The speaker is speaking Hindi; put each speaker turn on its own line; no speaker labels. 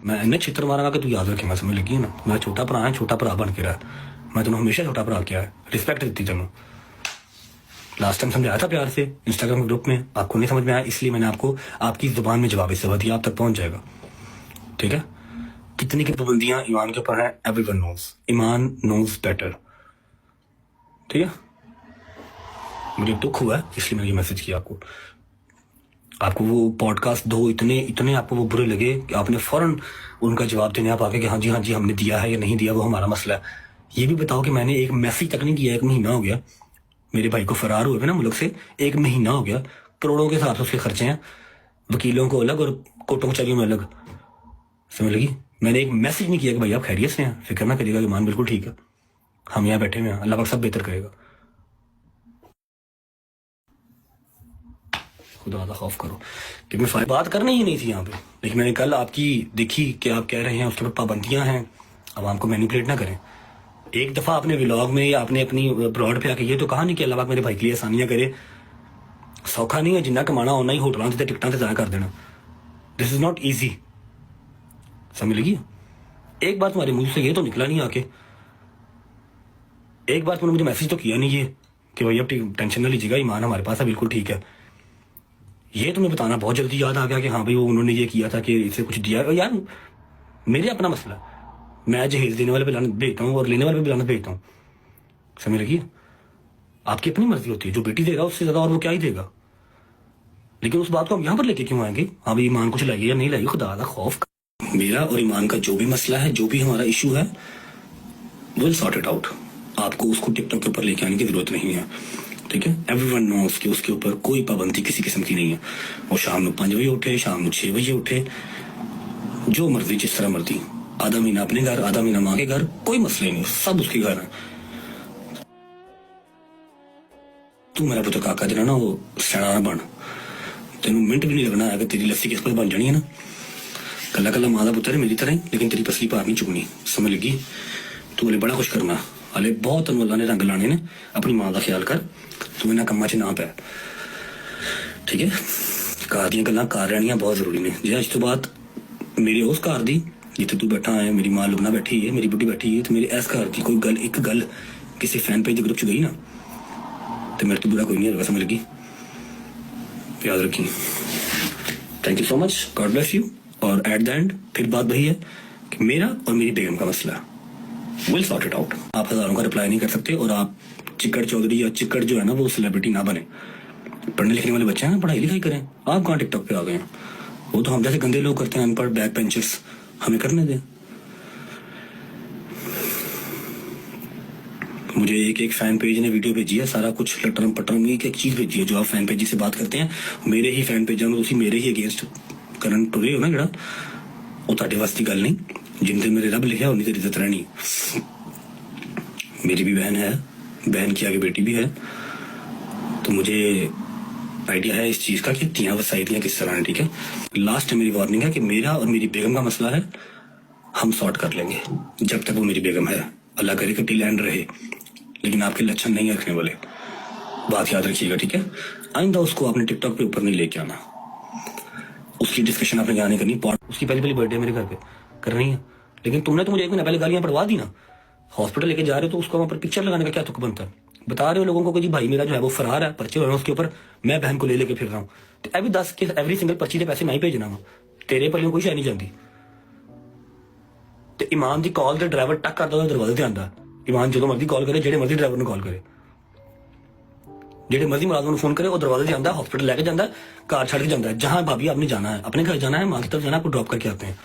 मैं इन्हें छित्र मारांगा कि तू याद रखेगा, समझ लगी ना। मैं छोटा भरा है, छोटा भरा बन के रहा। मैं तेन हमेशा छोटा भरा किया है, रिस्पेक्ट दी तेन। लास्ट टाइम समझाया था प्यार से इंस्टाग्राम ग्रुप में, आपको नहीं समझ में आया, इसलिए मैंने आपको आपकी जुबान में जवाब इससे दिया, आप तक पहुंच जाएगा। ठीक है, कितनी की पाबंदियां ईमान के ऊपर है, एवरीवन नोज, ईमान नोज बेटर। ठीक है, मुझे दुख हुआ है इसलिए मैंने ये मैसेज किया आपको। आपको वो पॉडकास्ट दो इतने आपको वो बुरे लगे कि आपने फौरन उनका जवाब देने आप आके कि हाँ जी हमने दिया है या नहीं दिया, वो हमारा मसला है। ये भी बताओ कि मैंने एक मैसेज तक नहीं किया, 1 महीना हो गया मेरे भाई को फरार हुए ना मुल्क से, 1 महीना हो गया। करोड़ों के हिसाब से उसके खर्चे हैं, वकीलों को अलग और कोर्टों कचहरियों में अलग, समझ लगी। मैंने एक मैसेज नहीं किया कि भाई आप खैरियत से हैं, फिक्र ना करिएगा, ईमान बिल्कुल ठीक है, हम यहाँ बैठे हुए हैं, अल्लाह पाक सब बेहतर करेगा। खुदा का खौफ करो, क्योंकि बात करनी ही नहीं थी यहाँ पे, लेकिन मैंने कल आपकी देखी कि आप कह रहे हैं उसके ऊपर पाबंदियां हैं, अब हमको मैनिपुलेट ना करें। एक दफा अपने व्लॉग में या आपने अपनी ब्रॉड पे आके ये तो कहा नहीं कि अल्लाह पाक मेरे भाई के लिए आसानियां करे। सौखा नहीं है, जिन्ना कमाना होना ही होटलों से टिकटां से जाया कर देना। दिस इज नॉट ईजी, समझ लगी। एक बार तुम्हारे मुंह से ये तो निकला नहीं आके, एक बार तुमने मुझे मैसेज तो किया नहीं ये कि भाई अब टेंशन ना लीजिएगा, ईमान हमारे पास है, बिल्कुल ठीक है। ये तुम्हें बताना बहुत जल्दी याद आ गया कि हाँ भाई वो उन्होंने ये किया था कि इसे कुछ दिया। यार मेरे अपना मसला, मैं जहेज देने वाले पे लानत भेजता हूँ और लेने वाले पे भी लानत भेजता हूँ, समझ लगी। आपकी अपनी मर्जी होती है, जो बेटी देगा उससे ज्यादा और वो क्या ही देगा। लेकिन उस बात को हम यहाँ पर लेके क्यों आएंगे, हाँ भाई ईमान कुछ लाइए या नहीं लाइए, खुदा का खौफ। मेरा और ईमान का जो भी मसला है, जो भी हमारा इशू है, विल सॉर्ट इट आउट। आपको उसको टिकटॉक के ऊपर लेके आने की जरूरत नहीं है, ठीक है। एवरीवन नोस कि उसके ऊपर कोई पाबंदी किसी किस्म की नहीं है। वो शाम को 5 बजे उठे, शाम को 6 बजे उठे, जो मर्जी जिस तरह मर्जी, आधा महीना अपने घर, आधा महीना माँ के घर, कोई मसला नहीं, सब उसके घर है। तू मेरा पुत्र काका जना ना वो सैना बन, तेन मिनट भी नहीं लगना है कि तेरी लस्सी किस पर बन जानी है ना। कला कला माँ का पुत्र है मेरी तरह ही, लेकिन तेरी पसली पार नहीं चुकनी, समझ लगी। तू हले बड़ा कुछ करना, हले बहुत अल्लाह ने रंग लाने ने। अपनी माँ का ख्याल कर, तू इन्होंने कम्मा च ना पै, ठीक है। घर दी गल्लां कर रहनियां बहुत जरूरी ने। जे अज तो बाद मेरे उस घर दी जिथे तू बैठा है, मेरी माँ लुबना बैठी है, मेरी बुढ़ी बैठी है, तो मेरे इस घर की कोई गल, एक गल किसी फैन पेज के ग्रुप च गई ना, तो मेरे तो बुरा कोई नहीं होगा, समझ लगी। याद रखी। Thank you so much, God bless you. और एट द एंड फिर बात वही है कि मेरा और मेरी बेगम का मसला, विल सॉर्ट इट आउट। आप हजारों का रिप्लाई नहीं कर सकते, और आप चिक्कड़ चौधरी या चिक्कड़ जो है ना वो सेलिब्रिटी ना बने। पढ़ने लिखने वाले बच्चे हैं, पढ़ाई लिखाई करें। आप कहाँ टिकटॉक पे आ गए हैं, वो तो हम जैसे गंदे लोग करते हैं, अनपढ़ बैक बेंचर्स, हमें करने दें। मुझे एक फैन पेज ने वीडियो भेजी है, सारा कुछ लटरम पटरम एक चीज भेजी है। जो आप फैन पेज से बात करते हैं, मेरे ही फैन पेज में तुम मेरे ही अगेंस्ट करन टुरे हो ना, जरा वो ਤੁਹਾਡੇ वास्ते गल नहीं। जिनसे मेरे रब लिखा उन्हीं तेरी इज्जत रहनी। मेरी भी बहन है, बहन की आगे बेटी भी है, तो मुझे आइडिया है इस चीज का कि तियां वसाई दियां किस तरह है, ठीक है। लास्ट मेरी वार्निंग है कि मेरा और मेरी बेगम का मसला है, हम सॉर्ट कर लेंगे जब तक वो मेरी बेगम है। अल्लाह करे कि टिल एंड रहे, लेकिन आपके लक्षण नहीं रखने वाले, बात याद रखिएगा, ठीक है। आइंदा उसको आपने टिकटॉक पे ऊपर नहीं लेके आना, उसकी डिस्कशन आपने यहाँ नहीं करनी। उसकी पहली बर्थडे मेरे घर पे करनी है, लेकिन तुमने तो मुझे 1 महीना पहले गालियां पड़वा दी ना। हॉस्पिटल लेके जा रहे हो तो उसको वहां पर पिक्चर लगाने का क्या तुक बनता है। बता रहे हो लोगों को कि जी भाई मेरा जो है वो फरार है, पर्चे हो रहे हैं उसके ऊपर, मैं बहन को ले लेके फिर रहा हूँ। तो अभी 10 के एवरी सिंगल पर्ची के पैसे मैं ही भेजना वा, तेरे पर कोई शायद नहीं जाती। तो ईमान की कॉल तो ड्राइवर टक करता दरवाजे से आता। ईमान जो मर्जी कॉल करे, जेडे मर्जी ड्राइवर ने कॉल करे, जेडे मर्जी मुलाजम फोन करे, वो दरवाजे से आता, हॉस्पिटल लेके जाता, कार छड़ के जाता है। जहां भाभी आपने जाना है, अपने घर जाना है, मां की तरफ जाना है, आपको ड्रॉप करके आते हैं।